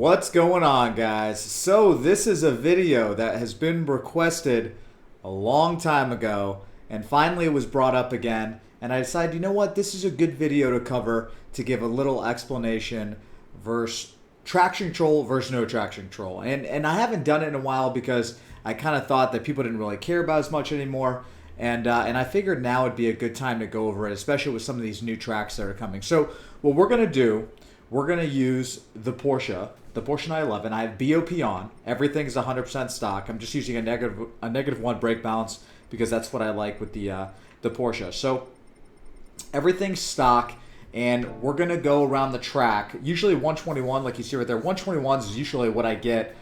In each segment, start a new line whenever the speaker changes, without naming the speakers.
What's going on, guys? So this is a video that has been requested a long time ago, and finally it was brought up again, and I decided, you know what, this is a good video to cover to give a little explanation versus traction control versus no traction control. And I haven't done it in a while because I kind of thought that people didn't really care about as much anymore, and I figured now would be a good time to go over it, especially with some of these new tracks that are coming. So what we're going to do, we're going to use the Porsche 911. I have BOP on. Everything's 100% stock. I'm just using a negative one brake balance because that's what I like with the Porsche. So everything's stock, and we're going to go around the track. Usually 121, like you see right there. 121s is usually what I get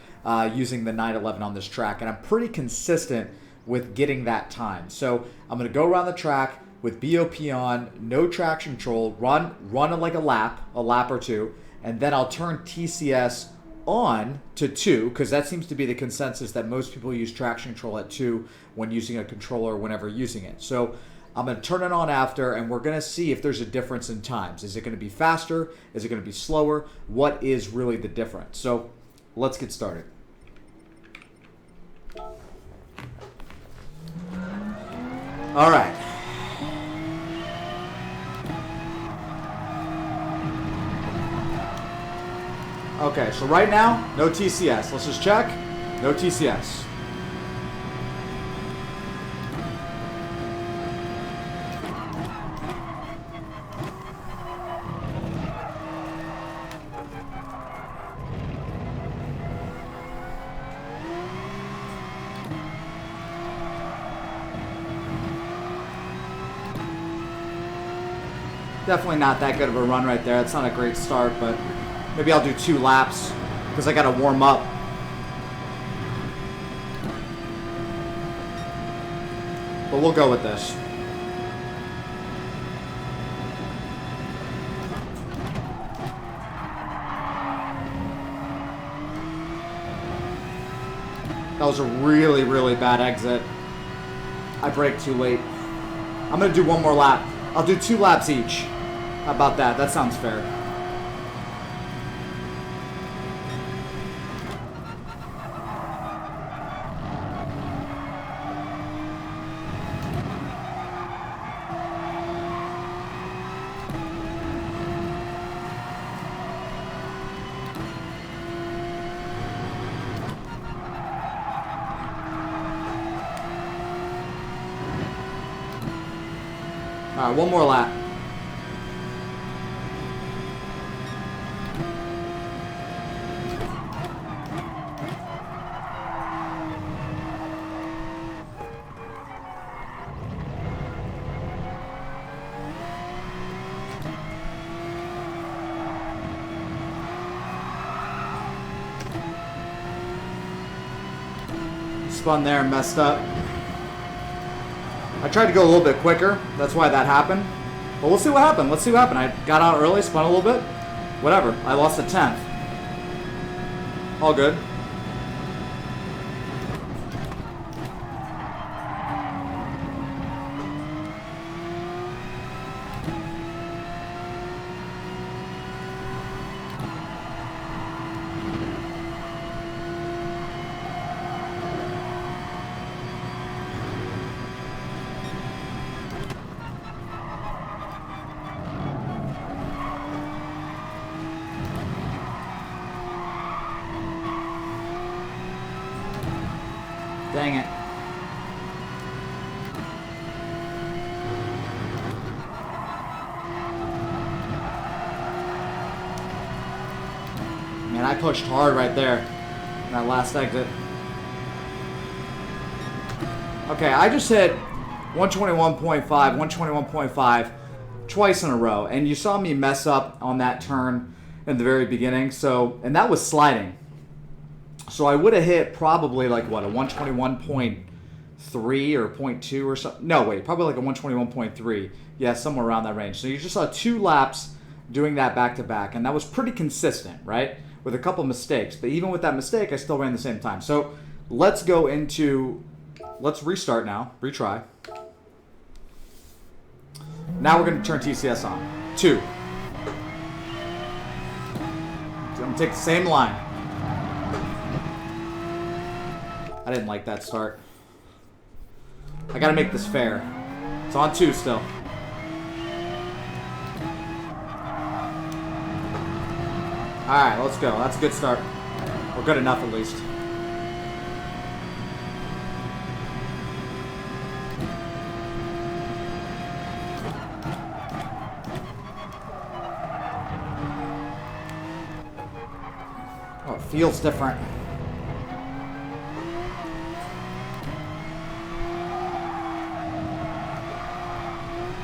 using the 911 on this track, and I'm pretty consistent with getting that time. So I'm going to go around the track with BOP on, no traction control, run it like a lap or two, and then I'll turn TCS on to 2, because that seems to be the consensus that most people use traction control at 2 when using a controller, whenever using it. So I'm going to turn it on after, and we're going to see if there's a difference in times. Is it going to be faster? Is it going to be slower? What is really the difference? So let's get started. All right. Okay, so right now, no TCS. Let's just check. No TCS. Definitely not that good of a run right there. It's not a great start, but maybe I'll do 2 laps because I got to warm up. But we'll go with this. That was a really, really bad exit. I braked too late. I'm going to do 1 more lap. I'll do 2 laps each. How about that? That sounds fair. All right, 1 more lap. Spun there and messed up. I tried to go a little bit quicker. That's why that happened. But we'll see what happened. Let's see what happened. I got out early, spun a little bit. Whatever. I lost a 10th. All good. Dang it. Man, I pushed hard right there in that last exit. Okay, I just hit 121.5, 121.5 twice in a row, and you saw me mess up on that turn in the very beginning. So, and that was sliding. So I would have hit probably like what, a 121.3 or 0.2 or something. No, wait, probably like a 121.3. Yeah, somewhere around that range. So you just saw 2 laps doing that back to back, and that was pretty consistent, right? With a couple mistakes. But even with that mistake, I still ran the same time. So let's go into, let's restart now, retry. Now we're going to turn TCS on. 2. I'm going to take the same line. I didn't like that start. I gotta make this fair. It's on 2 still. Alright, let's go. That's a good start. We're good enough at least. Oh, it feels different.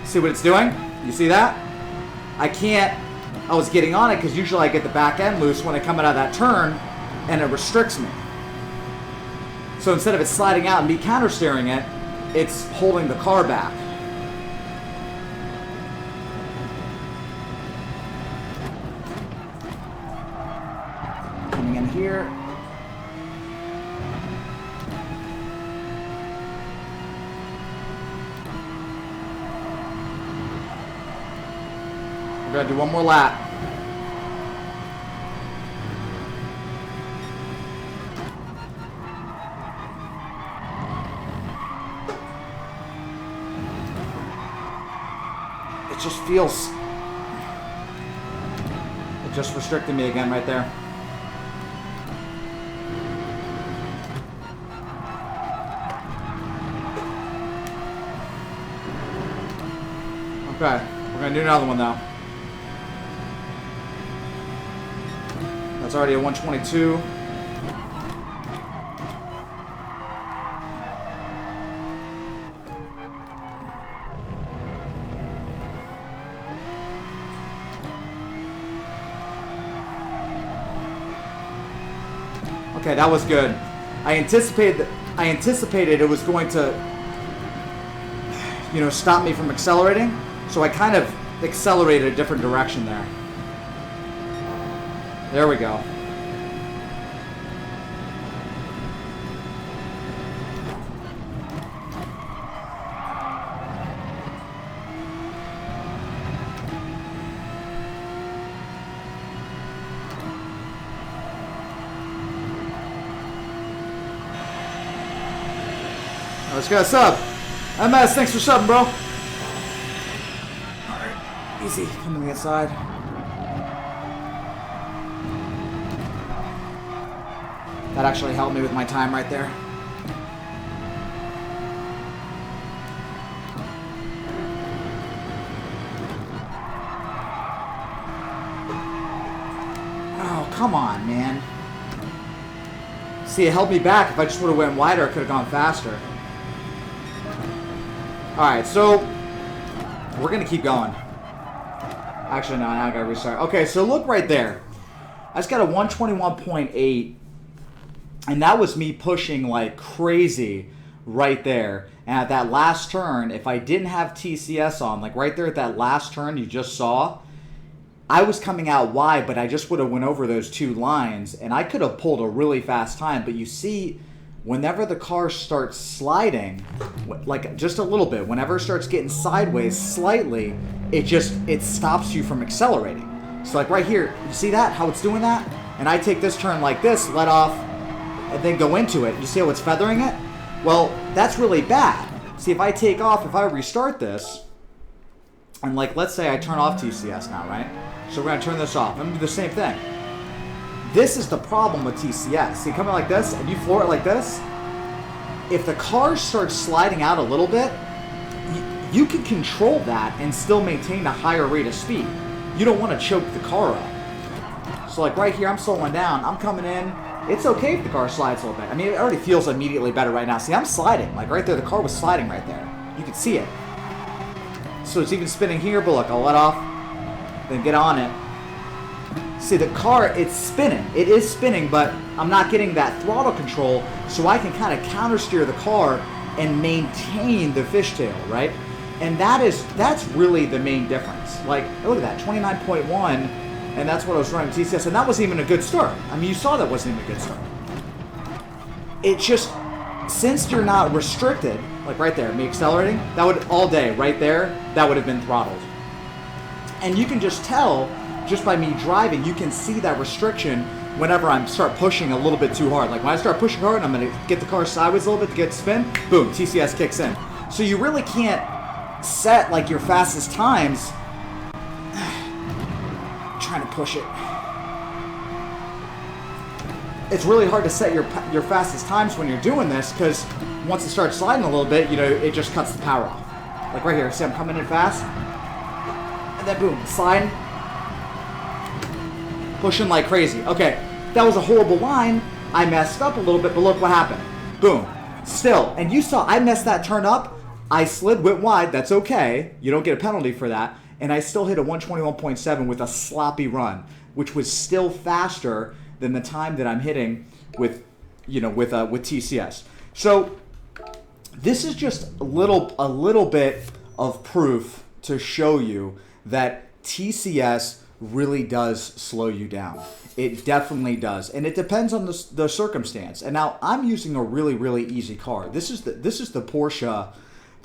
See what it's doing? You see that? I was getting on it because usually I get the back end loose when I come out of that turn and it restricts me. So instead of it sliding out and me counter steering it, it's holding the car back. Coming in here. We're gonna do one more lap. It just feels... It just restricted me again right there. Okay, we're gonna do another one though. That's already a 122. Okay, that was good. I anticipated it was going to, you know, stop me from accelerating, so I kind of accelerated a different direction there. There we go. Let's go sub. MS, thanks for subbing, bro. Alright, easy. Come to the inside. That actually helped me with my time right there. Oh, come on, man. See, it held me back. If I just would have went wider, I could have gone faster. Alright, so we're going to keep going. Actually, no, now I got to restart. Okay, so look right there. I just got a 121.8. And that was me pushing like crazy right there. And at that last turn, if I didn't have TCS on, like right there at that last turn you just saw, I was coming out wide, but I just would have went over those 2 lines, and I could have pulled a really fast time. But you see, whenever the car starts sliding, like just a little bit, whenever it starts getting sideways slightly, it stops you from accelerating. So like right here, you see that, how it's doing that? And I take this turn like this, let off, and then go into it. You see how it's feathering it? Well, that's really bad. See, if I take off, if I restart this, and like, let's say I turn off TCS now, right? So we're gonna turn this off. I'm gonna do the same thing. This is the problem with TCS. See, coming like this, and you floor it like this, if the car starts sliding out a little bit, you can control that and still maintain a higher rate of speed. You don't want to choke the car up. So like right here, I'm slowing down, I'm coming in. It's okay if the car slides a little bit. I mean, it already feels immediately better right now. See, I'm sliding. Like right there, the car was sliding right there. You can see it. So it's even spinning here, but look, I'll let off, then get on it. See, the car, it's spinning. It is spinning, but I'm not getting that throttle control, so I can kind of counter steer the car and maintain the fishtail, right? And that's really the main difference. Like, look at that, 29.1. And that's what I was running TCS, and that wasn't even a good start. I mean, you saw that wasn't even a good start. It just, since you're not restricted, like right there, me accelerating, that would, all day, right there, that would have been throttled. And you can just tell, just by me driving, you can see that restriction whenever I start pushing a little bit too hard. Like when I start pushing hard, I'm going to get the car sideways a little bit to get spin. Boom, TCS kicks in. So you really can't set like your fastest times. I'm trying to push it. It's really hard to set your fastest times when you're doing this, because once it starts sliding a little bit, you know, it just cuts the power off. Like right here, see I'm coming in fast, and then boom, sliding, pushing like crazy. Okay, that was a horrible line. I messed up a little bit, but look what happened. Boom, still, and you saw I messed that turn up. I slid, went wide. That's okay. You don't get a penalty for that. And I still hit a 121.7 with a sloppy run, which was still faster than the time that I'm hitting with, you know, with TCS. So this is just a little bit of proof to show you that TCS really does slow you down. It definitely does, and it depends on the circumstance. And now I'm using a really easy car. This is the Porsche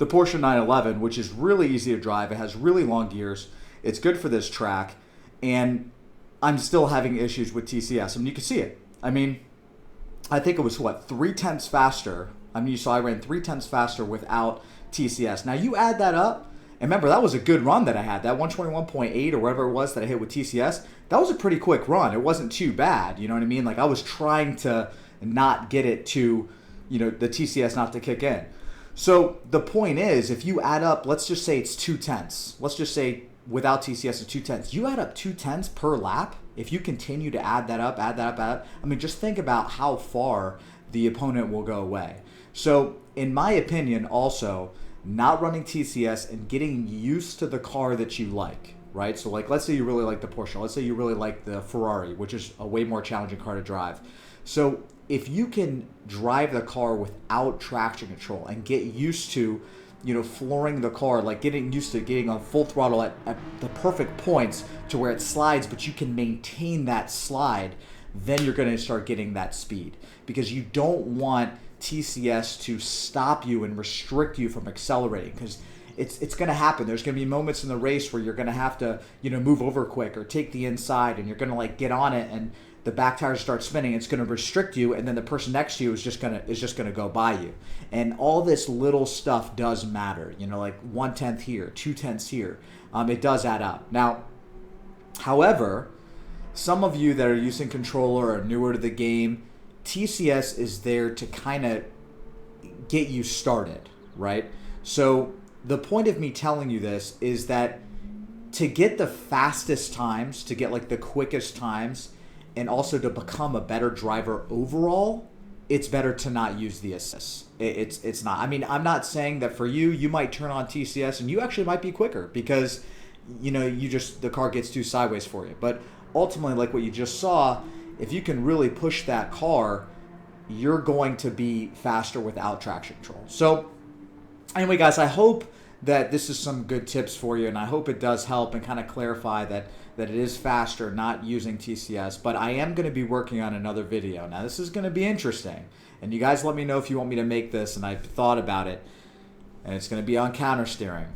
911, which is really easy to drive. It has really long gears. It's good for this track, and I'm still having issues with TCS. I mean, you can see it. I mean, I think it was, what, 0.3 faster. I mean, you saw I ran 0.3 faster without TCS. Now, you add that up, and remember, that was a good run that I had. That 121.8 or whatever it was that I hit with TCS, that was a pretty quick run. It wasn't too bad, you know what I mean? Like, I was trying to not get it to, you know, the TCS not to kick in. So the point is, if you add up, let's just say it's 0.2. Let's just say without TCS it's 0.2. You add up 0.2 per lap. If you continue to add that up, I mean, just think about how far the opponent will go away. So in my opinion, also, not running TCS and getting used to the car that you like, right? So like, let's say you really like the Porsche. Let's say you really like the Ferrari, which is a way more challenging car to drive. So if you can drive the car without traction control and get used to, you know, flooring the car, like getting used to getting on full throttle at the perfect points to where it slides, but you can maintain that slide, then you're going to start getting that speed, because you don't want TCS to stop you and restrict you from accelerating, because it's going to happen. There's going to be moments in the race where you're going to have to, you know, move over quick or take the inside, and you're going to like get on it, and the back tires start spinning. It's going to restrict you, and then the person next to you is just going to go by you. And all this little stuff does matter. You know, like 1/10 here, 2/10 here. It does add up. Now, however, some of you that are using controller or newer to the game, TCS is there to kind of get you started, right? So the point of me telling you this is that to get the fastest times, to get like the quickest times, and also to become a better driver overall, it's better to not use the assists. It's not. I mean, I'm not saying that for you, you might turn on TCS and you actually might be quicker because, you know, the car gets too sideways for you. But ultimately, like what you just saw, if you can really push that car, you're going to be faster without traction control. So anyway, guys, I hope that this is some good tips for you, and I hope it does help and kind of clarify that it is faster not using TCS. But I am going to be working on another video. Now, this is going to be interesting, and you guys let me know if you want me to make this, and I've thought about it, and it's going to be on counter steering.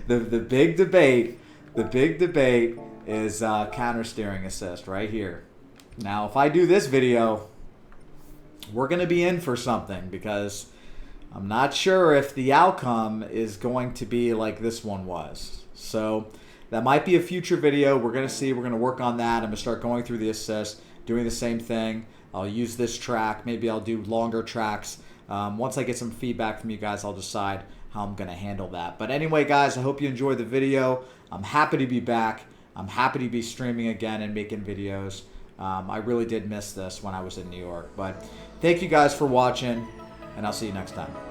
The big debate is counter steering assist right here. Now, if I do this video, we're going to be in for something, because I'm not sure if the outcome is going to be like this one was. So that might be a future video. We're going to see. We're going to work on that. I'm going to start going through the assist, doing the same thing. I'll use this track. Maybe I'll do longer tracks. Once I get some feedback from you guys, I'll decide how I'm going to handle that. But anyway, guys, I hope you enjoyed the video. I'm happy to be back. I'm happy to be streaming again and making videos. I really did miss this when I was in New York. But thank you guys for watching, and I'll see you next time.